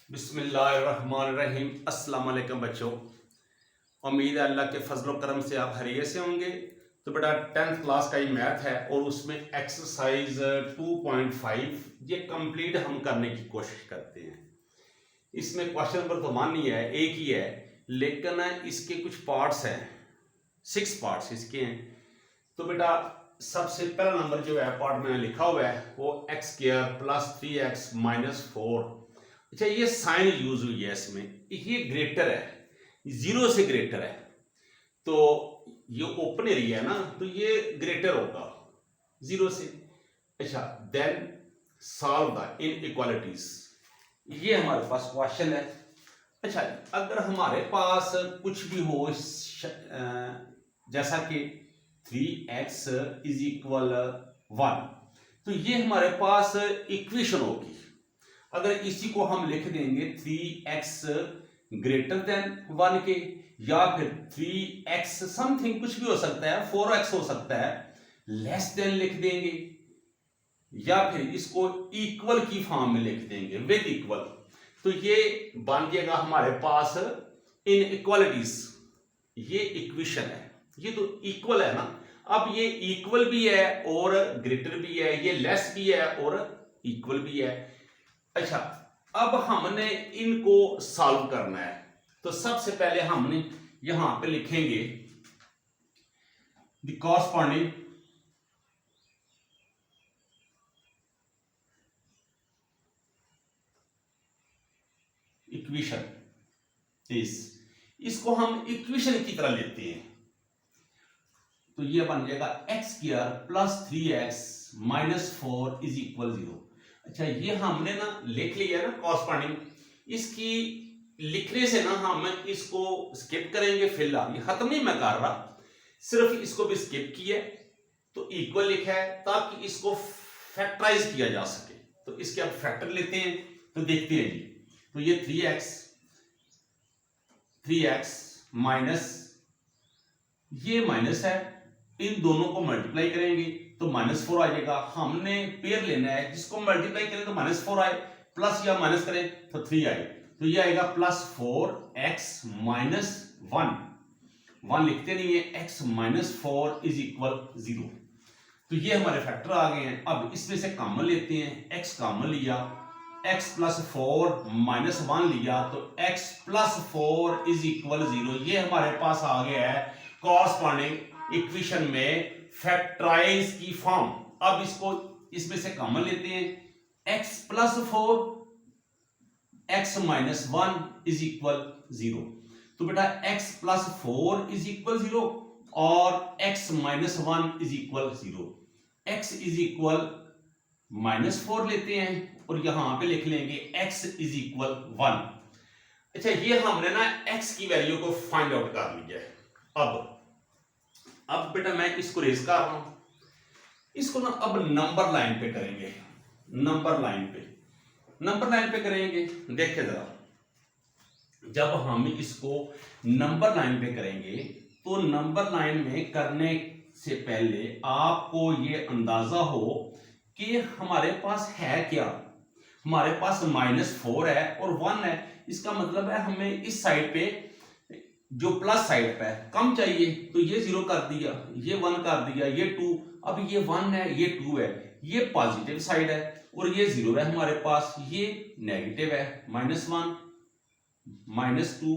बिस्मिल्लाहिर्रहमानिर्रहीम। अस्सलाम वालेकुम बच्चों, उम्मीद है अल्लाह के फजल करम से आप खैरियत से होंगे। तो बेटा 10th क्लास का ये मैथ है और उसमें एक्सरसाइज 2.5 ये कंप्लीट हम करने की कोशिश करते हैं। इसमें क्वेश्चन नंबर तो 1 ही है, एक ही है, लेकिन इसके कुछ पार्ट्स हैं, 6 पार्ट्स इसके हैं। तो बेटा सबसे पहला नंबर जो है पार्ट मैंने लिखा हुआ है वो x square plus 3x minus 4। अच्छा, ये साइन यूज हुई है इसमें, ये ग्रेटर है, 0 से ग्रेटर है, तो ये ओपन एरिया है ना, तो ये ग्रेटर होगा 0 से। अच्छा, देन सॉल्व द इनइक्वालिटीज, ये हमारे पास क्वेश्चन है। अच्छा, अगर हमारे पास कुछ भी हो जैसा कि 3x इज इक्वल 1, तो ये हमारे पास इक्वेशन होगी। अगर इसी को हम लिख देंगे 3x ग्रेटर देन 1 के, या फिर 3x समथिंग कुछ भी हो सकता है, 4x हो सकता है, लेस देन लिख देंगे, या फिर इसको इक्वल की फॉर्म में लिख देंगे विद इक्वल, तो ये बन जाएगा हमारे पास इनइक्वालिटीज। ये इक्वेशन है, ये तो इक्वल है ना। अब ये इक्वल भी है और ग्रेटर भी है, ये लेस भी है और इक्वल भी है। अच्छा, अब हमने इनको सॉल्व करना है, तो सबसे पहले हमने यहां पे लिखेंगे द कॉरस्पॉन्डिंग इक्वेशन इसको हम इक्वेशन की तरह लेते हैं, तो ये बन जाएगा x square plus 3x minus 4 is equal 0। अच्छा, ये हमने ना लिख लिया ना कॉरस्पॉन्डिंग, इसकी लिखने से ना हम इसको स्किप करेंगे, फिलहाल ये खत्म नहीं मैं कर रहा, सिर्फ इसको भी स्किप किया तो इक्वल लिखा है ताकि इसको फैक्टराइज किया जा सके। तो इसके अब फैक्टर लेते हैं, तो देखते हैं जी। तो ये 3x माइनस, ये माइनस है, इन दोनों को मल्टीप्लाई करेंगे तो -4 आ जाएगा। हमने पेयर लेना है, जिसको मल्टीप्लाई करें तो -4 आए, प्लस या माइनस करें तो 3 आए, तो ये आएगा प्लस 4x माइनस 1 लिखते नहीं है, x माइनस 4 इज इक्वल 0। तो ये हमारे फैक्टर आ गए हैं। अब इसमें से कॉमन लेते हैं, x कॉमन लिया, x प्लस 4 माइनस 1 लिया, तो x प्लस 4 इज इक्वल 0। ये हमारे पास आ गया है कॉरस्पॉन्डिंग इक्वेशन में फैक्टराइज की फॉर्म। अब इसको इसमें से कॉमन लेते हैं, x plus 4 x minus 1 is equal 0। तो बेटा x प्लस 4 इज इक्वल 0 और x minus 1 is equal 0। x is equal -4 लेते हैं और यहां पे लिख लेंगे x इज इक्वल 1। अच्छा, ये हमने ना x की वैल्यू को फाइंड आउट कर लिया है। अब बेटा मैं इसको रेज कर रहा हूं, इसको ना अब नंबर लाइन पे करेंगे, नंबर लाइन पे करेंगे। देखिए जरा, जब हम इसको नंबर लाइन पे करेंगे तो नंबर लाइन में करने से पहले आपको ये अंदाजा हो कि हमारे पास है क्या। हमारे पास -4 है और 1 है, इसका मतलब है हमें इस साइड पे जो प्लस साइड पे कम चाहिए, तो ये 0 कर दिया, ये 1 कर दिया, ये 2, अब ये 1 है, ये 2 है, ये पॉजिटिव साइड है और ये 0 है हमारे पास, ये नेगेटिव है, -1 -2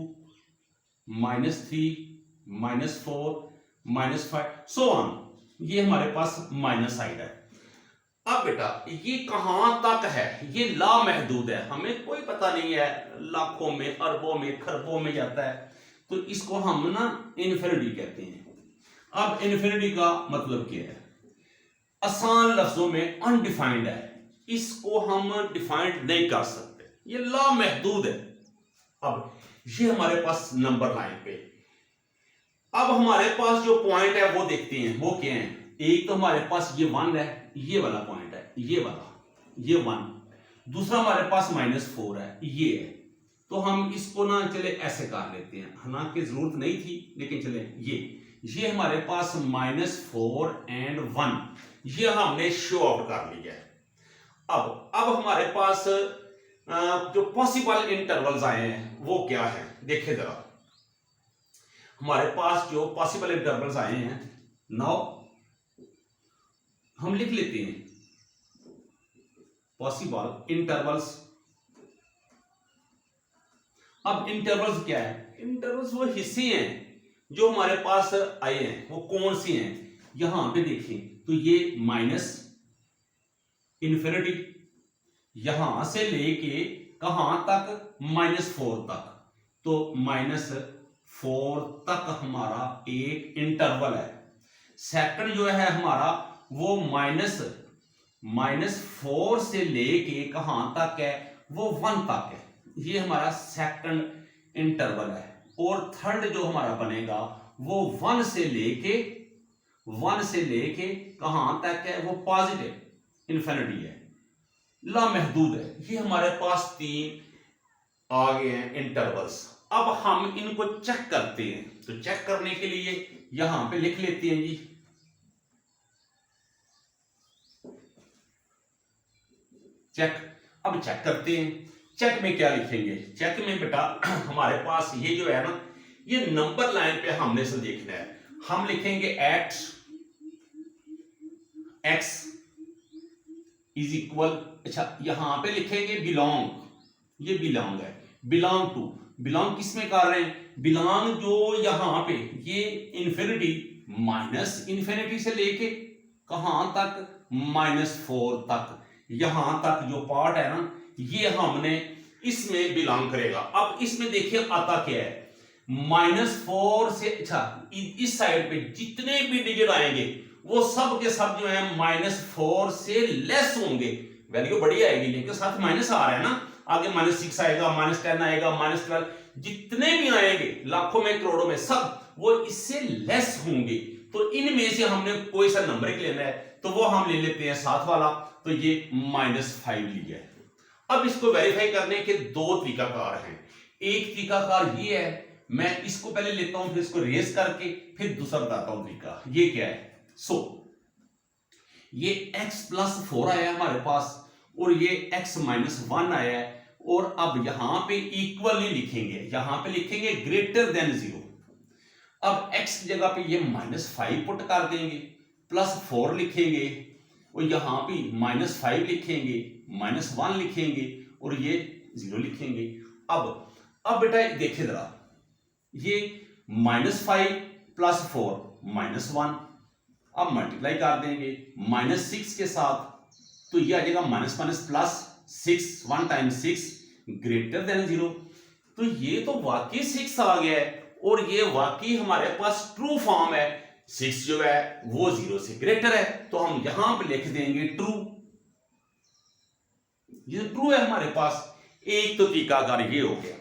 -3 -4 -5 सो ऑन, ये हमारे पास माइनस साइड है। अब बेटा ये कहां तक है, ये लामहदूद है, हमें कोई पता नहीं है, लाखों में, अरबों में, खरबों में जाता है, तो इसको हम ना इन्फिनिटी कहते हैं। अब इन्फिनिटी का मतलब क्या है, आसान लफ्जों में अनडिफाइंड है, इसको हम डिफाइंड नहीं कर सकते, ये लामहदूद है। अब ये हमारे पास नंबर लाइन पे, अब हमारे पास जो पॉइंट है वो देखते हैं, वो क्या है। एक तो हमारे पास ये 1 है, ये वाला पॉइंट है, ये वाला, ये 1, दूसरा हमारे पास -4 है, ये है। तो हम इसको ना चले ऐसे कर लेते हैं, हालांकि जरूरत नहीं थी, लेकिन चले ये हमारे पास -4 एंड 1, ये हमने शो आउट कर लिया है। अब हमारे पास जो पॉसिबल इंटरवल्स आए हैं वो क्या है देखिए जरा। हमारे पास जो पॉसिबल इंटरवल्स आए हैं, नाउ हम लिख लेते हैं पॉसिबल इंटरवल्स। अब इंटरवल्स क्या है? इंटरवल्स वो हिस्से हैं जो हमारे पास आए हैं, वो कौन से हैं? यहां पे देखें तो ये माइनस इन्फिनिटी, यहां से लेके कहां तक? -4 तक। तो -4 तक हमारा एक इंटरवल है। सेकंड जो है हमारा वो -4 से लेके कहां तक है? वो 1 तक है। ये हमारा सेकंड इंटरवल है। और थर्ड जो हमारा बनेगा वो 1 से लेके कहां तक है? वो पॉजिटिव इन्फिनिटी है, लामहदूद है। ये हमारे पास 3 आ गए हैं इंटरवल्स। अब हम इनको चेक करते हैं। तो चेक करने के लिए यहां पे लिख लेते हैं जी, चेक। अब चेक करते हैं। चेक में क्या लिखेंगे? चेक में बेटा हमारे पास ये जो है ना, ये नंबर लाइन पे हमने से देखना है। हम लिखेंगे एट एक्स इज इक्वल, अच्छा यहां पे लिखेंगे बिलोंग, ये बिलोंग है, बिलोंग टू। बिलोंग किस में कर रहे हैं? बिलोंग जो यहां पे ये इन्फिनिटी, माइनस इन्फिनिटी से लेके कहां तक? -4 तक। यहां तक जो पार्ट है ना, ये हमने इसमें बिलोंग करेगा। अब इसमें देखिए आता क्या है? -4 से, अच्छा इस साइड पे जितने भी डिजिट आएंगे वो सब के सब जो है -4 से लेस होंगे। वैल्यू बड़ी आएगी लेकिन साथ माइनस आ रहा है ना, आगे -6 आएगा, -10 आएगा, -12, जितने भी आएंगे लाखों में करोड़ों में सब वो इससे लेस होंगे। तो इनमें से हमने कोई सा नंबर लेना है, तो वो हम ले लेते हैं साथ वाला। तो ये -5 लिया है। अब इसको वेरीफाई करने के 2 तरीकाकार हैं। एक तरीकाकार ये है, मैं इसको पहले लेता हूं फिर इसको रेस करके फिर दूसरा बताता हूं तरीका। ये क्या है? ये x+4 आया है हमारे पास और ये x-1 आया है। और अब यहां पे इक्वली लिखेंगे, यहां पे लिखेंगे ग्रेटर देन 0। अब x की जगह पे ये -5 पुट कर देंगे, +4 लिखेंगे और यहां पे -5 लिखेंगे, -1 लिखेंगे और ये 0 लिखेंगे। अब बेटा देखिए जरा, ये -5 +4 -1, अब मल्टीप्लाई कर देंगे -6 के साथ, तो ये आ जाएगा -6, 1 टाइम्स 6 ग्रेटर देन 0। तो ये तो वाकई 6 आ गया है और ये वाकई हमारे पास ट्रू फॉर्म है। 6 जो है वो 0 से ग्रेटर है, तो हम यहां पे लिख देंगे ट्रू। ये ट्रू है हमारे पास। एक तो तरीकाकार ये हो गया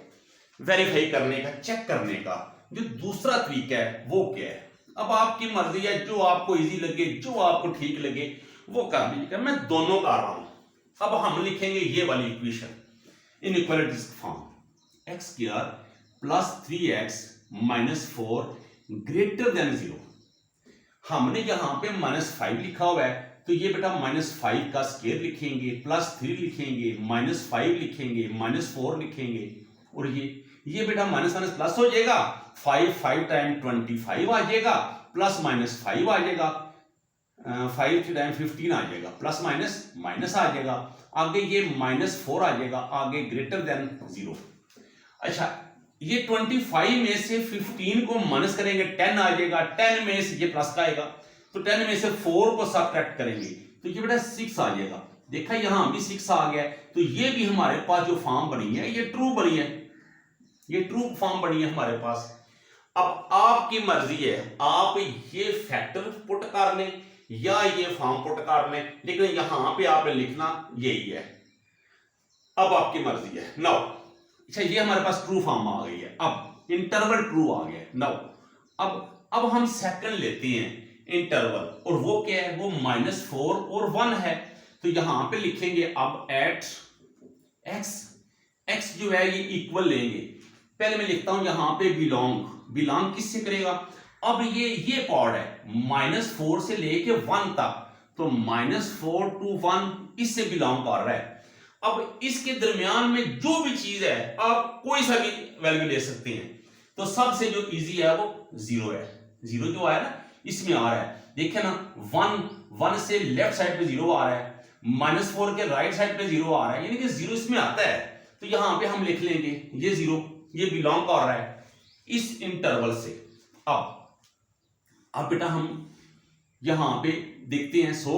वेरीफाई करने का, चेक करने का। जो दूसरा तरीका है वो क्या है? अब आपकी मर्जी है, जो आपको इजी लगे, जो आपको ठीक लगे वो कर लीजिएगा। मैं दोनों कर रहा हूं। अब हम लिखेंगे ये वाली equation inequalities form, x² + 3x - 4 greater than 0। हमने यहां पे -5 लिखा हुआ है, तो ये बेटा -5 का स्क्वायर लिखेंगे, +3 लिखेंगे, -5 लिखेंगे, -4 लिखेंगे और ये बेटा माइनस प्लस हो जाएगा। 5 टाइम 25 आ जाएगा, +-5 आ जाएगा, 5 टाइम 15 आ जाएगा, प्लस आ जाएगा। आगे ये -4 आ जाएगा, आगे ग्रेटर देन 0। अच्छा ये 25 में से 15 को माइनस करेंगे 10 आ जाएगा, 10 में से ये प्लस का आएगा, तो 10 में से 4 को सबट्रैक्ट करेंगे तो ये बेटा 6 आ जाएगा। देखा यहां भी 6 आ गया, तो ये भी हमारे पास जो फॉर्म बनी है ये ट्रू बनी है, ये ट्रू फॉर्म बनी है हमारे पास। अब आपकी मर्जी है, आप ये फैक्टर पुट कर लें या ये फॉर्म पुट कर लें, लेकिन यहां पे आपने लिखना यही है। अब आपकी मर्जी है। नाउ अच्छा ये हमारे पास ट्रू फॉर्म आ गई है, अब इंटरवल ट्रू आ गया। नाउ अब हम सेकंड लेते हैं इंटरवल, और वो क्या है? वो -4 और 1 है। तो यहां पे लिखेंगे अब एट x जो है ये इक्वल लेंगे। पहले मैं लिखता हूं यहां पे बिलोंग किससे करेगा? अब ये पार्ट है -4 से लेके 1 तक, तो -4 to 1 इससे बिलोंग कर रहा है। अब इसके दरमियान में जो भी चीज है आप कोई सा भी वैल्यू ले सकते हैं। तो सबसे जो इजी है वो 0 है। 0 जो है ना इसमें आ रहा है, देखिए ना 1 से लेफ्ट साइड पे 0 आ रहा है, -4 के राइट साइड पे 0 आ रहा है, यानी कि 0 इसमें आता है। तो यहां पे हम लिख लेंगे ये 0 ये बिलोंग कर रहा है इस इंटरवल से। अब बेटा हम यहां पे देखते हैं। सो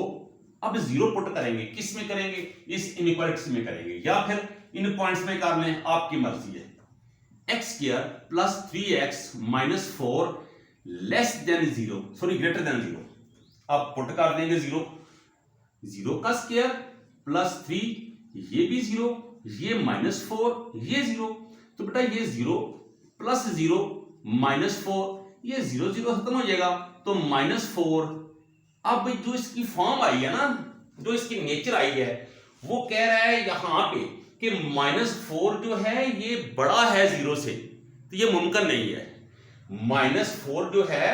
अब 0 पुट करेंगे, किस में करेंगे, इस इनइक्वालिटीज में करेंगे या फिर इन पॉइंट्स में कर लें, आपकी मर्जी है। x² plus 3x minus 4 less than 0, sorry greater than 0। अब पुट कर देंगे 0 का स्क्वायर प्लस 3 ये भी 0, ये -4 ये 0। तो बेटा ये 0 प्लस 0 -4 ये 0 0 खत्म हो जाएगा, तो -4। अब जो इसकी फॉर्म आई है ना, जो इसकी नेचर आई है, वो कह रहा है यहां पे कि -4 जो है ये बड़ा है 0 से, तो ये मुमकिन नहीं है। -4 जो है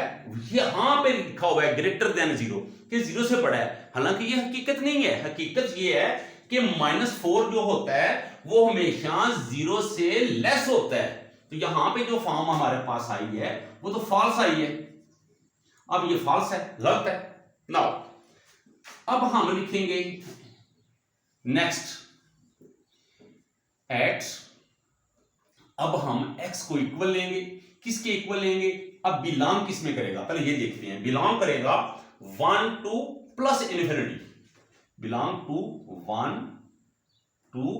यहां पे लिखा हुआ है ग्रेटर देन 0 कि 0 से बड़ा है, हालांकि ये हकीकत नहीं है। हकीकत ये है कि -4 जो होता है वो हमेशा 0 से लेस होता है। तो यहां पे जो फॉर्म हमारे पास आई है वो तो फॉल्स आई है। अब ये फॉल्स है, गलत है। नाउ अब हम लिखेंगे नेक्स्ट x। अब हम x को इक्वल लेंगे, किसके इक्वल लेंगे, अब बिलोंग किस में करेगा पहले ये देखते हैं। बिलोंग करेगा 1 to plus infinity, belong to 1 to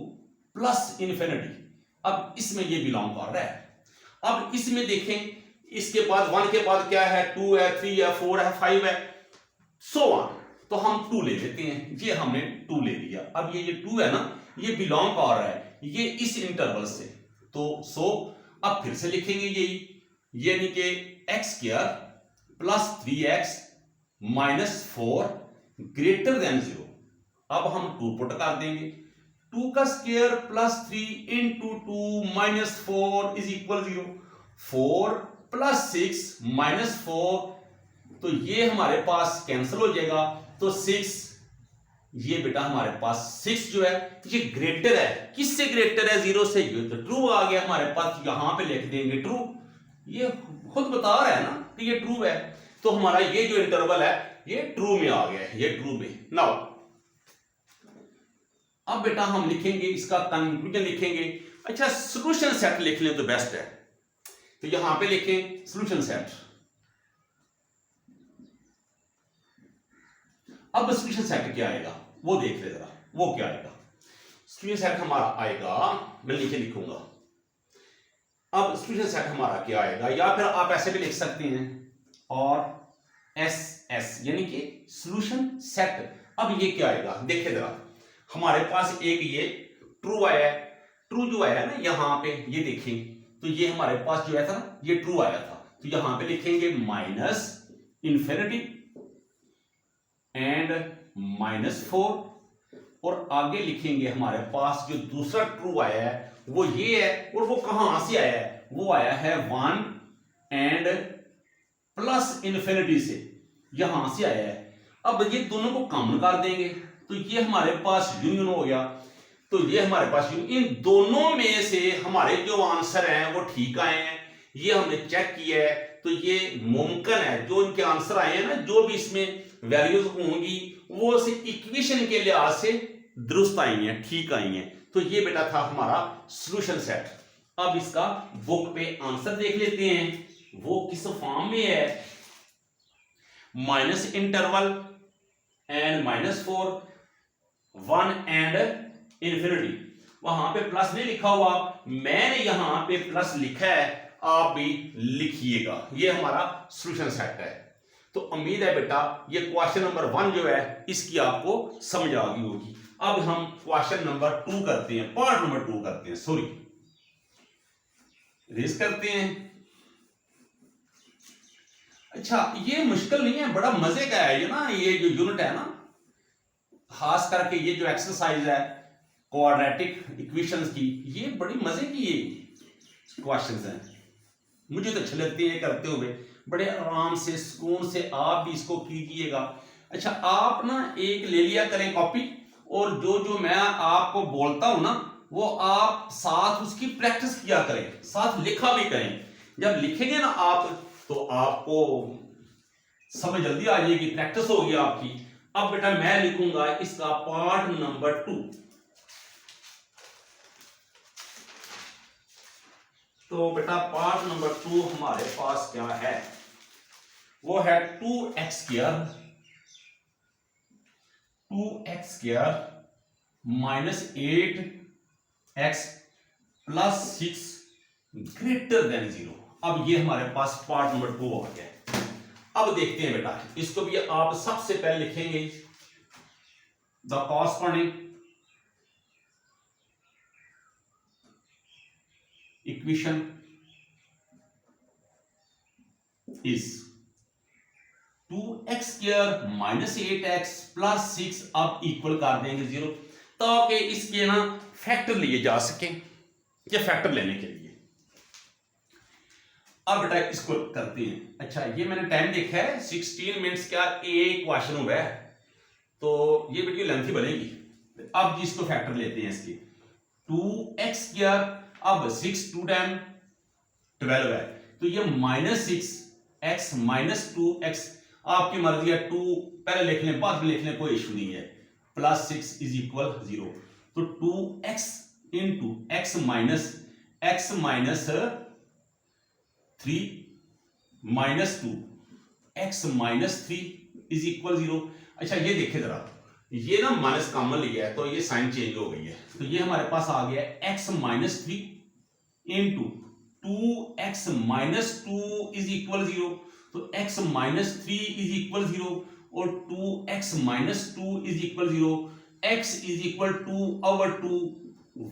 plus infinity. अब इसमें ये बिलोंग कर रहा है। अब इसमें देखें, इसके बाद 1 के बाद क्या है, 2 है, 3 है, 4 है, 5 है, सो ऑन। तो हम 2 ले लेते हैं, ये हमने 2 ले लिया। अब ये 2 है ना, ये बिलोंग कर रहा है ये इस इंटरवल से। तो सो अब फिर से लिखेंगे यही, यानी कि x² plus 3x minus 4 greater than 0। अब हम 2 पुट कर देंगे, 2 का square plus 3 into 2 minus 4 is equal 0। 4 plus 6 minus 4, तो ये हमारे पास कैंसिल हो जाएगा, तो 6, ये बेटा हमारे पास 6 जो है ये ग्रेटर है, किससे ग्रेटर है, 0 से। ये तो ट्रू आ गया हमारे पास, यहां पे लिख देंगे ट्रू। ये खुद बता रहा है ना कि ये ट्रू है, तो हमारा ये जो इंटरवल है ये ट्रू में आ गया है, ये ट्रू में। नाउ अब बेटा हम लिखेंगे इसका कंक्लूजन लिखेंगे। अच्छा सॉल्यूशन सेट लिख लें तो बेस्ट है, तो यहां पे लिखें सॉल्यूशन सेट। अब सॉल्यूशन सेट क्या आएगा वो देख ले जरा, वो क्या आएगा। सॉल्यूशन सेट हमारा आएगा, मैं नीचे लिखूंगा। अब सॉल्यूशन सेट हमारा क्या आएगा, या फिर आप ऐसे भी लिख सकते हैं और SS यानी कि सॉल्यूशन सेट। अब ये क्या आएगा देखिए जरा, हमारे पास एक ये ट्रू आया है, ट्रू जो आया है ना यहां पे ये देखिए, तो ये हमारे पास जो आया था ना ये ट्रू आया था, तो यहां पे लिखेंगे माइनस इंफिनिटी एंड -4, और आगे लिखेंगे हमारे पास जो दूसरा ट्रू आया है वो ये है, और वो कहां से आया है, वो आया है 1 एंड प्लस इंफिनिटी से, यहां से आया है। अब ये दोनों को कॉमन कर देंगे, तो ये हमारे पास यूनियन हो गया, तो ये हमारे पास यूनियन। इन दोनों में से हमारे जो आंसर हैं वो ठीक आए हैं, ये हमने चेक किया है, तो ये मुमकिन है जो इनके आंसर आए हैं ना, जो भी इसमें वैल्यूज होंगी वो से इक्वेशन के लिहाज से दुरुस्त आई हैं, ठीक आई हैं। तो ये बेटा था हमारा सॉल्यूशन सेट। अब इसका बुक पे आंसर देख लेते हैं, वो किस फॉर्म में है, minus interval and -4 1 and infinity. वहां पे प्लस नहीं लिखा हुआ, मैंने यहां पे प्लस लिखा है, आप भी लिखिएगा। ये हमारा सॉल्यूशन सेट है। तो उम्मीद है बेटा ये क्वेश्चन नंबर 1 जो है इसकी आपको समझ आ गई होगी। अब हम क्वेश्चन नंबर 2 करते हैं, पार्ट नंबर 2 करते हैं, सॉरी रेस करते हैं। अच्छा ये मुश्किल नहीं है, बड़ा मजे का है ये ना, ये जो यूनिट है ना, खास करके ये जो एक्सरसाइज है क्वाड्रेटिक इक्वेशंस की, ये बड़ी मजे की ये क्वेश्चंस हैं, मुझे तो अच्छे लगते हैं करते हुए, बड़े आराम से सुकून से आप भी इसको कीजिएगा। अच्छा आप ना एक ले लिया करें कॉपी, और जो जो मैं आपको बोलता हूं ना वो आप साथ उसकी प्रैक्टिस किया करें, साथ लिखा भी करें। जब लिखेंगे ना आप तो आपको समझ जल्दी आ जाएगी, प्रैक्टिस होगी आपकी। अब बेटा मैं लिखूंगा इसका पार्ट नंबर 2। तो बेटा पार्ट नंबर 2 हमारे पास क्या है, वो है 2x² minus 8x plus 6 greater than 0। अब ये हमारे पास पार्ट नंबर 2 आ गया। अब देखते हैं बेटा, इसको भी आप सबसे पहले लिखेंगे the corresponding equation is 2x² minus 8x plus 6। अब इक्वल कर देंगे 0 ताकि इसके ना फैक्टर लिए जा सके, ये फैक्टर लेने के लिए। अब बेटा इसको करते हैं। अच्छा ये मैंने टाइम देखा है 16 मिनट्स का एक क्वेश्चन हुआ है, तो ये वीडियो लेंथी बनेगी। अब इसको फैक्टर लेते हैं इसके 2x², अब 6 2 टाइम 12 है, तो ये माइनस 6x माइनस 2x, आपकी मर्जी है 2 पहले लिख लें बाद में लिख लें, कोई इशू नहीं है, प्लस 6 इज इक्वल 0। तो 2x into x minus 3 minus 2 x minus 3 is equal 0। अच्छा ये देखें जरा, ये ना माइनस कॉमन लिया है तो ये साइन चेंज हो गई है, तो ये हमारे पास आ गया है x minus 3 into 2x minus 2 is equal 0। तो x माइनस 3 इज इक्वल 0 और 2x minus 2 is equal 0। x is equal 2/2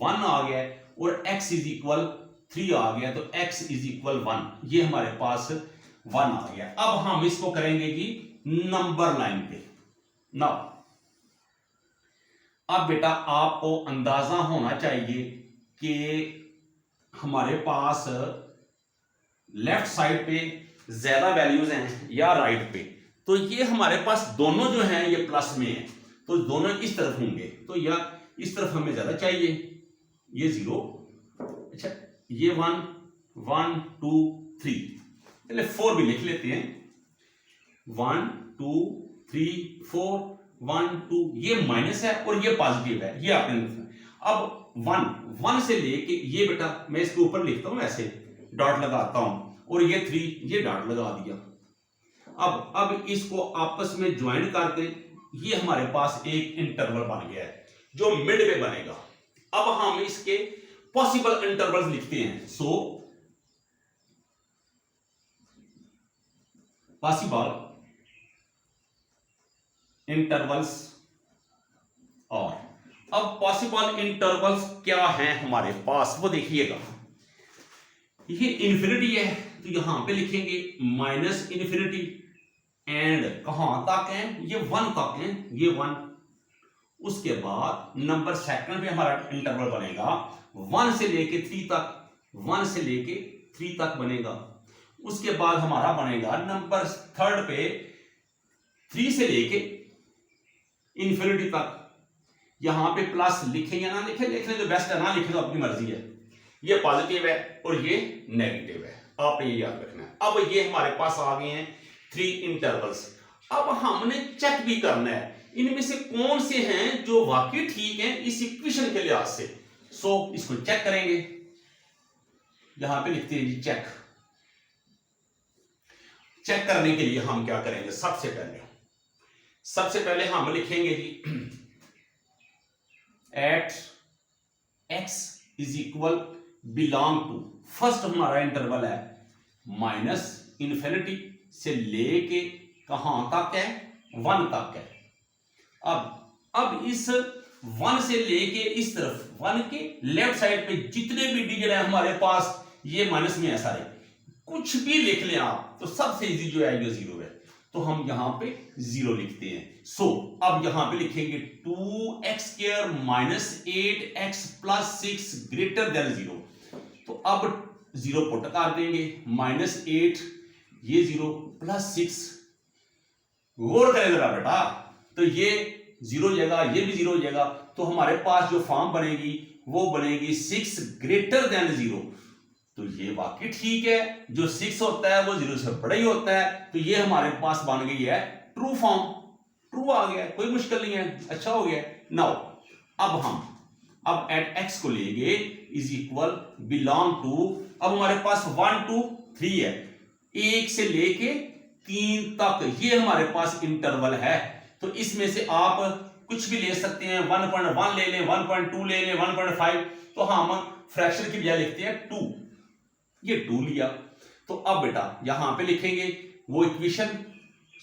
1 आ गया और x इज इक्वल 3 आ गया, तो x इज इक्वल 1, ये हमारे पास 1 आ गया। अब हम इसको करेंगे कि नंबर लाइन पे ना। अब बेटा आपको अंदाजा होना चाहिए कि हमारे पास लेफ्ट साइड पे ज्यादा वैल्यूज हैं या राइट पे, तो ये हमारे पास दोनों जो हैं ये प्लस में है, तो दोनों इस तरफ होंगे, तो या इस तरफ हमें ज्यादा चाहिए, ये 0। अच्छा ये 1 1 2 3, पहले 4 भी लिख लेते हैं, 1 2 3 4 1 2, ये माइनस है और ये पॉजिटिव है, ये आपने लिखना। अब 1 से लेके ये बेटा मैं इसके ऊपर लिखता हूं ऐसे डॉट लगाता हूं, और ये 3 ये डॉट लगा दिया। अब इसको आपस में ज्वाइन करके ये हमारे पास एक इंटरवल बन गया है जो मिड में बनेगा। अब हम इसके पॉसिबल इंटरवल्स लिखते हैं। सो पॉसिबल इंटरवल्स, और अब पॉसिबल इंटरवल्स क्या हैं हमारे पास वो देखिएगा। ये इंफिनिटी है तो यहां पे लिखेंगे माइनस इंफिनिटी, एंड कहां तक है, ये 1 तक है, ये 1। उसके बाद नंबर सेकंड पे हमारा इंटरवल बनेगा 1 से लेके 3 तक, 1 से लेके 3 तक बनेगा। उसके बाद हमारा बनेगा नंबर थर्ड पे 3 से लेके इंफिनिटी तक। यहां पे प्लस लिखें या ना लिखें, लिखने तो बेस्ट है, ना लिखें तो अपनी मर्जी है। ये पॉजिटिव है और ये नेगेटिव है, आपने ये याद रखना है। अब ये हमारे पास आ गए हैं 3 इंटरवल्स। अब हमने चेक भी करना है इनमें से कौन से हैं जो वाकई ठीक हैं इस इक्वेशन के लिहाज से। सो इसको चेक करेंगे, यहां पे लिखते हैं जी चेक। चेक करने के लिए हम क्या करेंगे, सबसे पहले हम लिखेंगे G at x is equal belong to, first हमारा इंटरवल है माइनस इंफिनिटी से लेके कहां तक है, 1 तक है। अब इस 1 से लेके इस तरफ 1 के लेफ्ट साइड पे जितने भी डिजिट है हमारे पास ये माइनस में है सारे, कुछ भी लिख लें आप तो सबसे इजी जो है ये 0 है, तो हम यहां पे 0 लिखते हैं। सो अब यहां पे लिखेंगे 2x² minus 8x plus 6 greater than 0। तो अब 0 पुट कर देंगे, -8 ये 0 प्लस 6। गौर करें जरा बेटा, तो ये जीरो हो जाएगा, ये भी जीरो हो जाएगा, तो हमारे पास जो फॉर्म बनेगी वो बनेगी 6 ग्रेटर देन 0। तो ये वाकई ठीक है, जो 6 होता है वो 0 से बड़ा ही होता है, तो ये हमारे पास बन गई है ट्रू फॉर्म। ट्रू आ गया, कोई मुश्किल नहीं है, अच्छा हो गया। नाउ अब एट x को लेंगे इज इक्वल बिलोंग टू, अब हमारे पास 1 2 3 है, 1 से लेके 3 तक ये हमारे पास इंटरवल है। तो इसमें से आप कुछ भी ले सकते हैं, 1.1 ले लें, 1.2 ले लें, 1.5, तो हम फ्रैक्शन की बजाय लिखते हैं 2, ये 2 लिया। तो अब बेटा यहां पे लिखेंगे वो इक्वेशन,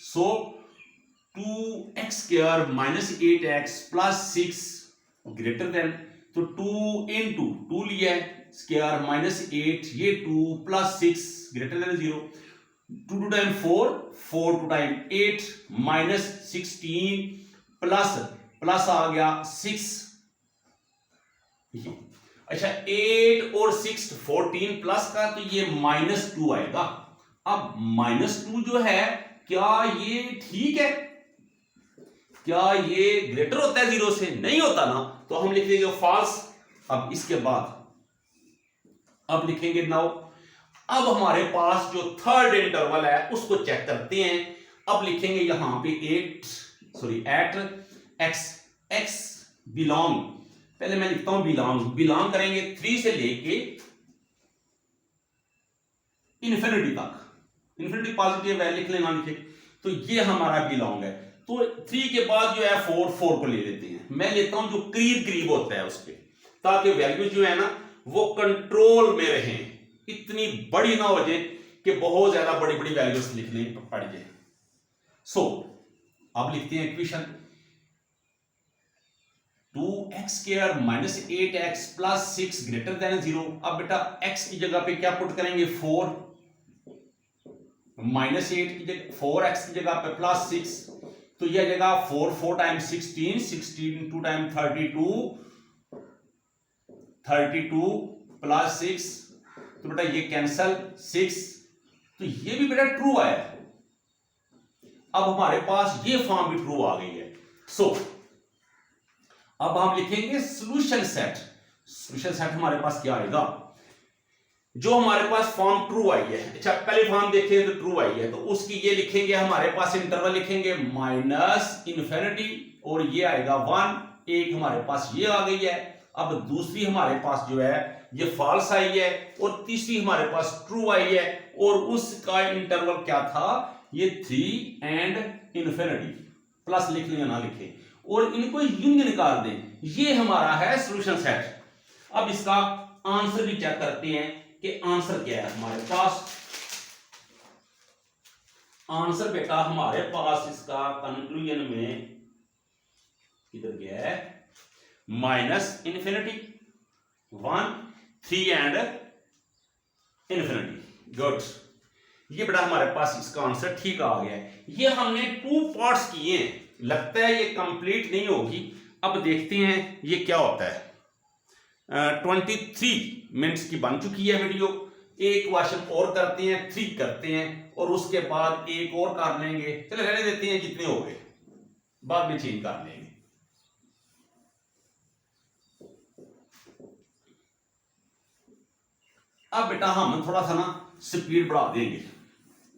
सो 2x² minus 8x plus 6 greater then, तो 2 इंटू 2 लिया है स्क्वायर माइनस 8, ये 2 plus 6 greater than 0, 2 2 time 4, 4 2 time 8 minus 16 plus आ गया 6। अच्छा 8 और 6 14 प्लस का, तो ये -2 आएगा। अब -2 जो है क्या ये ठीक है? क्या ये ग्रेटर होता है 0 से? नहीं होता ना, तो हम लिख देंगे फॉल्स। अब इसके बाद अब लिखेंगे नाउ, अब हमारे पास जो थर्ड इंटरवल है उसको चेक करते हैं। अब लिखेंगे यहां पे एट x बिलोंग, पहले मैं लिखता हूं बिलोंग करेंगे 3 से लेके इन्फिनिटी तक, इन्फिनिटी पॉजिटिव है लिख लेना, लिखे तो ये हमारा बिलोंग है। तो 3 के बाद जो है 4 को ले लेते हैं, मैं लेता हूं जो करीब होता है उस पर, ताकि वैल्यू जो है ना वो कंट्रोल में रहे, इतनी बड़ी ना हो जाए कि बहुत ज्यादा बड़ी वैल्यूज लिखने पड़ जाए। सो अब लिखते हैं equation 2x² minus 8x plus 6 greater than 0। अब बेटा x की जगह पे क्या पुट करेंगे 4, माइनस 8 की जगह 4x की जगह पे प्लस 6, तो यह जगह 4 टाइम 16 2 टाइम 32 प्लस 6, तो बेटा ये कैंसल 6, तो ये भी बेटा ट्रू आया। अब हमारे पास ये फॉर्म भी ट्रू आ गई है। सो अब हम लिखेंगे सॉल्यूशन सेट हमारे पास क्या आएगा, जो हमारे पास फॉर्म ट्रू आई है। अच्छा पहले फॉर्म देखें तो ट्रू आई है, तो उसकी ये लिखेंगे, हमारे पास इंटरवल लिखेंगे माइनस इन्फिनिटी और ये आएगा 1, एक हमारे पास ये आ गई है। अब दूसरी हमारे पास जो है ये फॉल्स आई है और तीसरी हमारे पास ट्रू आई है, और उसका इंटरवल क्या था, ये 3 एंड इन्फिनिटी, प्लस लिख लें ना लिखे, और इनको यूनियन कर दें, ये हमारा है सॉल्यूशन सेट। अब इसका आंसर भी चेक करते हैं कि आंसर क्या है हमारे पास। आंसर बेटा हमारे पास इसका कंक्लूजन में किधर गया है, minus infinity 1 3 and infinity. Good, ये बेटा हमारे पास इसका आंसर ठीक आ गया है। ये हमने 2 पार्ट्स किए हैं, लगता है ये कंप्लीट नहीं होगी। अब देखते हैं ये क्या होता है। 23 मिनट्स की बन चुकी है वीडियो, एक क्वेश्चन और करते हैं, 3 करते हैं और उसके बाद एक और कर लेंगे। चलो रहने देते हैं, जितने हो गए बाद में चेंज कर लेंगे। अब बेटा हम थोड़ा सा ना स्पीड बढ़ा देंगे,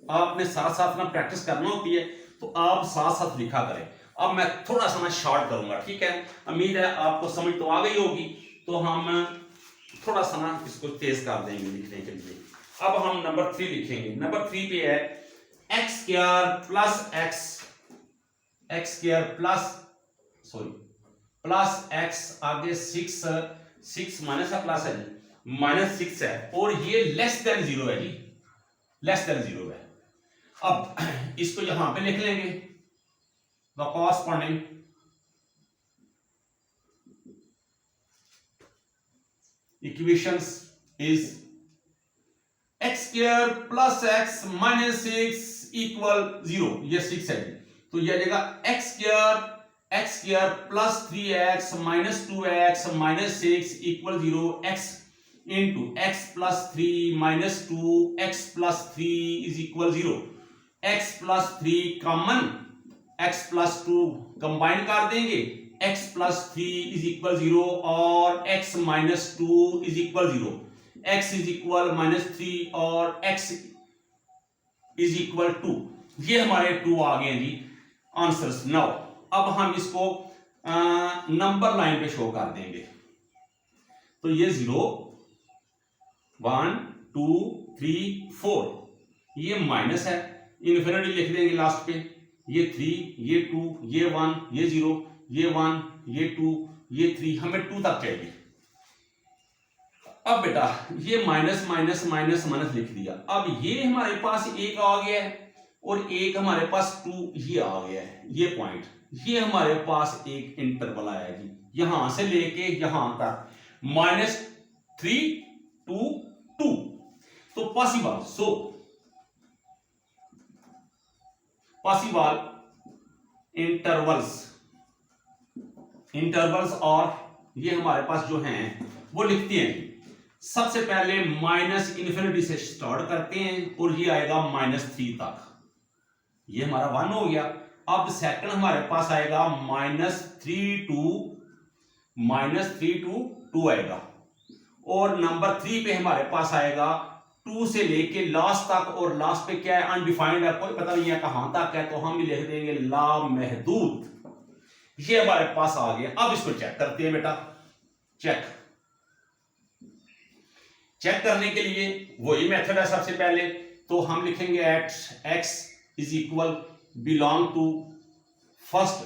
आपने साथ साथ ना प्रैक्टिस करना होती है, तो आप साथ साथ लिखा करें। अब मैं थोड़ा सा ना शॉर्ट करूंगा, ठीक है, उम्मीद है आपको समझ तो आ गई होगी, तो हम थोड़ा सा ना इसको तेज कर देंगे लिखने के लिए। अब हम नंबर 3 लिखेंगे। नंबर 3 पे है x² प्लस x आगे 6 माइनस का प्लस है जी, -6 है और ये लेस देन 0 है जी, लेस देन 0 है। अब इसको यहां पे लिख लेंगे, the corresponding equations is x² plus x minus 6 equal 0, ये 6 है, तो यह जगह x² plus 3x minus 2x minus 6 equal 0, x into x plus 3 minus 2 x plus 3 is equal 0, x plus 3 common x plus 2 combine कर देंगे, x plus 3 is equal 0 और x minus 2 is equal 0, x is equal minus 3 और x is equal 2। ये हमारे 2 आ गए जी answers. Now अब हम इसको नंबर लाइन पे शो कर देंगे। तो ये 0 1 2 3 4 ये माइनस है, इन्फिनिटी लिख देंगे लास्ट पे, ये 3 ये 2 ये 1 ये 0 ये 1 ये 2 ये 3, हमें 2 तक चाहिए। अब बेटा ये माइनस माइनस माइनस माइनस लिख दिया, अब ये हमारे पास एक आ गया है और एक हमारे पास 2 ये आ गया है, ये पॉइंट, ये हमारे पास एक इंटरवल आया जी, यहां से लेके यहां तक -3 2 2। तो पॉसिबल, सो पॉसिबल इंटरवल्स और ये हमारे पास जो हैं वो लिखते हैं। सबसे पहले माइनस इन्फिनिटी से स्टार्ट करते हैं और ये आएगा -3 तक, ये हमारा 1 हो गया। अब सेकंड हमारे पास आएगा -3 to 2 आएगा, और नंबर 3 पे हमारे पास आएगा 2 से लेके लास्ट तक, और लास्ट पे क्या है अनडिफाइंड है, कोई पता नहीं है कहां तक है, तो हम भी लिख देंगे लामहदूद। ये हमारे पास आ गया। अब इसको चेक करते हैं बेटा, चेक करने के लिए वही मेथड है। सबसे पहले तो हम लिखेंगे at x is equal belong to first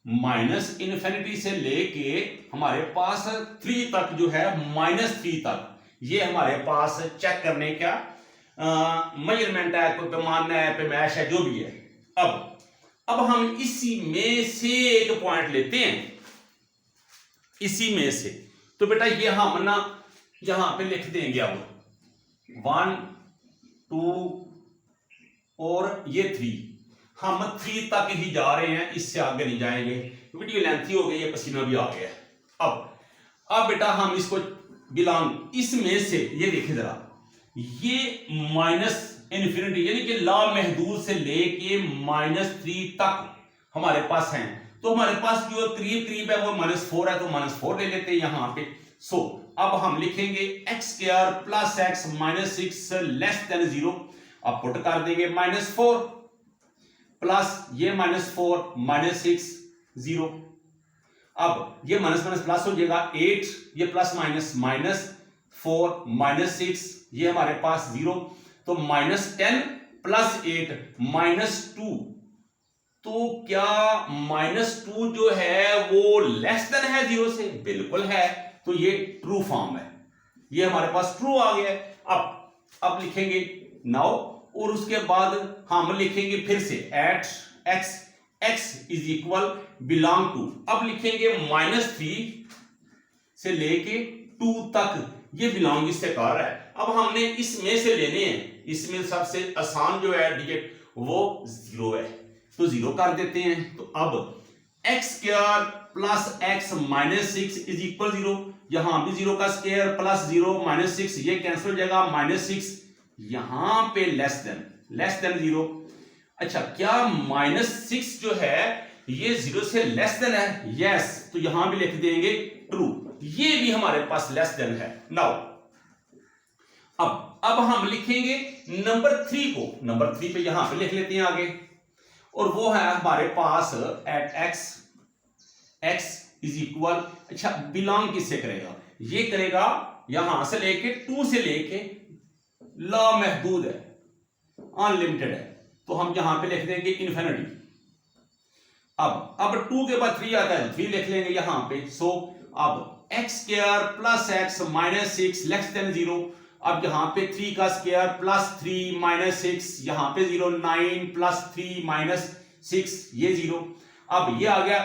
minus infinity से लेके हमारे पास 3 तक जो है -3 तक, ये हमारे पास चेक करने का मेजरमेंट है, कोई पैमाना है, पैमाइश है, जो भी है। अब हम इसी में से एक पॉइंट लेते हैं, इसी में से। तो बेटा ये हम ना यहां पे लिख देंगे, अब 1 2 और ये 3, हम 3 तक ही जा रहे हैं, इससे आगे नहीं जाएंगे, वीडियो लेंथी हो गई, ये पसीना भी आ गया। अब बेटा हम इसको बिलोंग, इसमें से ये देखिए जरा, ये माइनस इन्फिनिटी यानी कि लामहदूद से लेके -3 तक हमारे पास हैं, तो हमारे पास जो करीब करीब है वो -4 है, तो -4 ले लेते हैं यहां पे। सो अब हम लिखेंगे x² plus x minus 6 less than 0, अब पुट कर देंगे -4 प्लस ये -4 -6 0। अब ये माइनस माइनस प्लस हो जाएगा 8, ये प्लस माइनस -4 -6, ये हमारे पास 0, तो -10 प्लस 8 -2। तो क्या -2 जो है वो लेस देन है 0 से? बिल्कुल है, तो ये ट्रू फॉर्म है, ये हमारे पास ट्रू आ गया है। अब लिखेंगे नाउ, और उसके बाद हम लिखेंगे फिर से at x is equal belong to, अब लिखेंगे -3 से लेके 2 तक, ये बिलोंग इससे कर रहा है। अब हमने इसमें से लेने हैं, इसमें सबसे आसान जो है डिजिट वो 0 है, तो 0 कर देते हैं। तो अब x² plus x minus 6 is equal 0, यहां भी 0 का स्क्वायर प्लस 0 -6, ये कैंसिल हो जाएगा, -6 यहां पे लेस देन 0। अच्छा, क्या -6 जो है ये 0 से लेस देन है? यस, तो यहां भी लिख देंगे ट्रू, ये भी हमारे पास लेस देन है। नाउ अब हम लिखेंगे नंबर 3 को, नंबर 3 पे यहां पे लिख लेते हैं आगे, और वो है हमारे पास एट x इज इक्वल, अच्छा बिलोंग किससे करेगा? ये करेगा यहां से लेके 2 से लेके लामहदूद है, अनलिमिटेड है, तो हम यहां पे लिख देंगे इन्फिनिटी। अब 2 के बाद 3 आता है, 3 लिख लेंगे यहां पे। सो अब x² plus x minus 6 less than 0, अब यहां पे 3 का स्क्वायर प्लस 3 माइनस 6, यहां पे 0, 9 प्लस 3 माइनस 6, ये 0। अब ये आ गया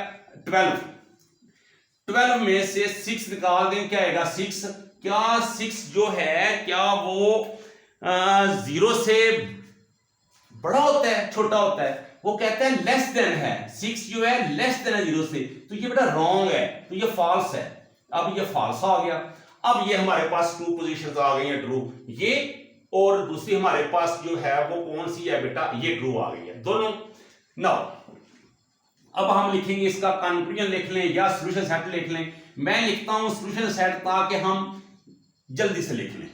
12 में से 6 निकाल दें, क्या आएगा 6। क्या 6 जो है क्या वो 0 से बड़ा होता है, छोटा होता है? वो कहते हैं लेस देन है, 6 जो है लेस देन है 0 से, तो ये बेटा रॉन्ग है, तो ये फॉल्स है। अब ये फॉल्स आ गया। अब ये हमारे पास 2 पोजीशंस आ गई हैं ट्रू, ये और दूसरी हमारे पास जो है वो कौन सी है बेटा? ये ट्रू आ गई है दोनों। नाउ अब हम लिखेंगे इसका कंक्लूजन लिख लें या सॉल्यूशन सेट लिख लें। मैं लिखता हूं सॉल्यूशन सेट ताकि हम जल्दी से लिख लें।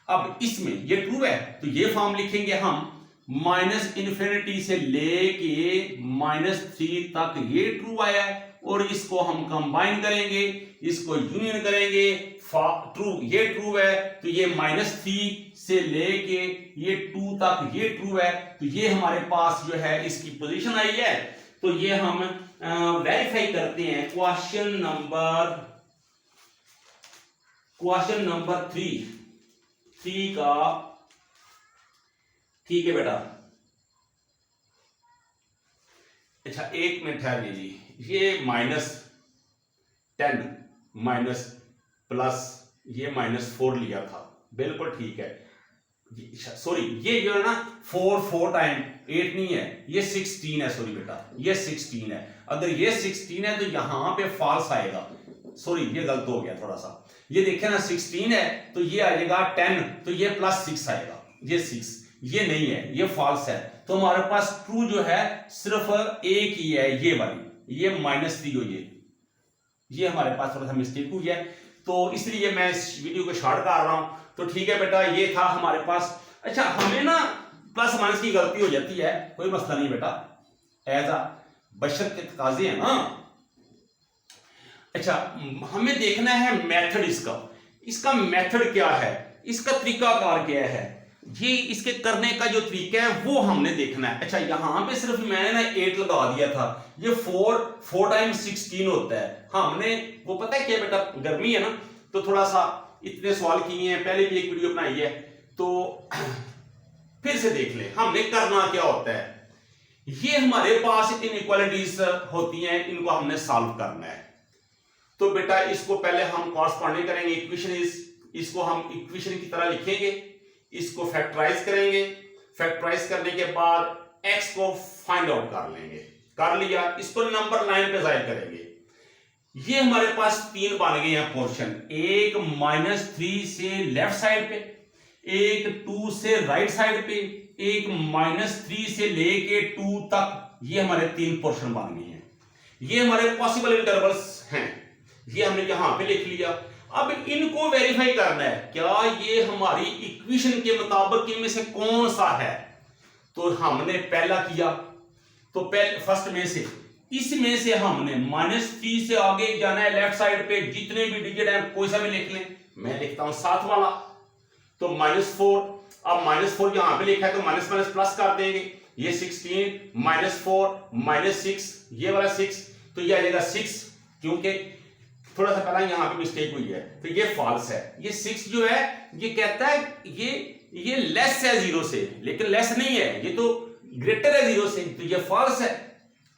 अब इसमें ये ट्रू है तो ये फॉर्म लिखेंगे हम, माइनस इन्फिनिटी से लेके -3 तक ये ट्रू आया है, और इसको हम कंबाइन करेंगे, इसको यूनियन करेंगे, ट्रू ये ट्रू है तो ये -3 से लेके ये 2 तक ये ट्रू है, तो ये हमारे पास जो है इसकी पोजीशन आई है। तो ये हम वेरीफाई करते हैं क्वेश्चन नंबर 3 का। ठीक है बेटा, अच्छा एक मिनट ठहर लीजिए, ये -10 माइनस प्लस ये -4 लिया था, बिल्कुल ठीक है। सॉरी ये जो है ना 4 टाइम 8 नहीं है, ये 16 है। सॉरी बेटा ये 16 है, अगर ये 16 है तो यहां पे फॉल्स आएगा। सॉरी ये गलत हो गया थोड़ा सा, ये देखे ना 16 है तो ये आएगा 10, तो ये +6 आएगा, ये 6 ये नहीं है, ये फॉल्स है। तो हमारे पास ट्रू जो है सिर्फ एक ही है, ये वाली, ये -3 हो, ये हमारे पास थोड़ा सा मिस्टेक हुई है, तो इसलिए मैं इस वीडियो को शॉर्ट कर रहा हूं। तो ठीक है बेटा, ये था हमारे पास। अच्छा हमें ना प्लस माइनस की गलती हो जाती है, कोई मसला नहीं बेटा, एज अ बशर के तकाजे हैं ना। अच्छा हमें देखना है मेथड इसका मेथड क्या है, इसका तरीकाकार क्या है, ये इसके करने का जो तरीका है वो हमने देखना है। अच्छा यहां पे सिर्फ मैंने ना 8 लगा दिया था, ये 4 टाइम्स 16 होता है। हमने वो पता है क्या बेटा, गर्मी है ना तो थोड़ा सा इतने सवाल किए हैं, पहले भी एक वीडियो बनाई है, तो फिर से देख ले हमने करना क्या होता है। ये हमारे पास इनइक्वालिटीज होती हैं, इनको हमने सॉल्व करना है। तो बेटा इसको पहले हम कॉरस्पॉन्डिंग करेंगे, इक्वेशन इसको हम इक्वेशन की तरह लिखेंगे, इसको फैक्टराइज करेंगे, फैक्टराइज करने के बाद x को फाइंड आउट कर लेंगे, कर लिया, इसको नंबर लाइन पे जाहिर करेंगे। ये हमारे पास 3 बन गए हैं पोर्शन, एक -3 से लेफ्ट साइड पे, एक 2 से राइट साइड पे, एक -3 से लेके 2 तक, ये हमारे 3 पोर्शन बन गए हैं। ये हमारे पॉसिबल इंटरवल्स हैं, ये हमने यहां पे लिख लिया। अब इनको वेरीफाई करना है, क्या ये हमारी इक्वेशन के मुताबिक इनमें से कौन सा है। तो हमने पहला किया, तो फर्स्ट में से, इसमें से हमने -3 से आगे जाना है, लेफ्ट साइड पे जितने भी डिजिट हैं कोई सा भी लिख लें, मैं लिखता हूं 7 वाला, तो -4, अब -4 यहां पे लिखा है तो माइनस माइनस प्लस कर देंगे, ये 16 -4 -6, ये वाला 6, तो ये आ जाएगा 6, क्योंकि थोड़ा सा पहला यहां पे मिस्टेक हुई है, तो ये फॉल्स है। ये 6 जो है ये कहता है ये लेस है 0 से, लेकिन लेस नहीं है, ये तो ग्रेटर है 0 से, तो ये फॉल्स है।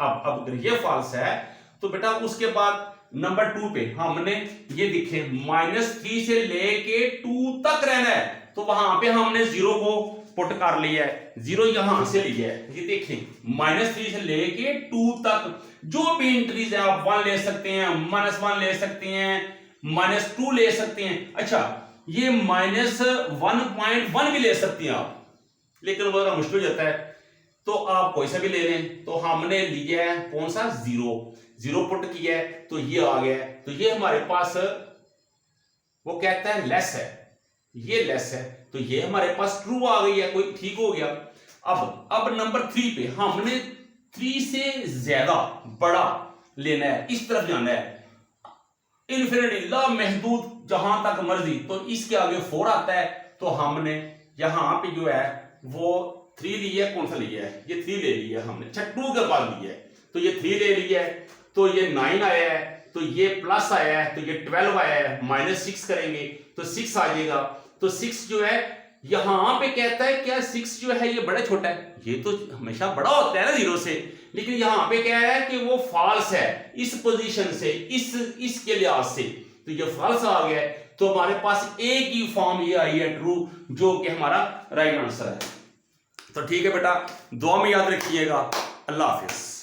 अब अगर ये फॉल्स है तो बेटा उसके बाद नंबर 2 पे हमने ये दिखे -3 से लेके 2 तक रहना है, तो वहां पे हमने 0 को पुट कर लिया है, 0 यहां से लिया है, ये देखें -3 से लेके 2 तक जो भी एंट्रीज है आप 1 ले सकते हैं, -1 ले सकते हैं, -2 ले सकते हैं। अच्छा ये -1.1 भी ले सकते हैं आप, लेकिन वो थोड़ा मुश्किल हो जाता है, तो आप कोई सा भी ले लें। तो हमने लिया है कौन सा, 0 पुट किया है, तो ये आ गया, तो ये हमारे पास वो कहता है लेस है, ये लेस है, तो ये हमारे पास ट्रू आ गई है, कोई ठीक हो गया। अब नंबर 3 पे हमने 3 से ज्यादा बड़ा लेना है, इस तरफ जाना है, इन्फिनिटी लामहदूद जहां तक मर्जी, तो इसके आगे 4 आता है, तो हमने यहां पे जो है वो 3 लिया है, कौन सा लिया है, ये 3 ले लिया हमने, 2 के बाद लिया है, तो ये 3 ले लिया है, तो ये 9 आया है, तो ये प्लस आया है, तो ये 12 आया है, -6 करेंगे तो 6 आ जाएगा। तो 6 जो है यहां पे कहता है क्या 6 जो है ये बड़ा छोटा है, ये तो हमेशा बड़ा होता है ना 0 से, लेकिन यहां पे क्या है कि वो फॉल्स है इस पोजीशन से, इसके लिहाज से, तो ये फॉल्स आ गया है, तो हमारे पास एक ही फॉर्म ये आई है ट्रू, जो कि हमारा राइट आंसर है। तो ठीक है बेटा, दुआ में याद रखिएगा, अल्लाह हाफिज।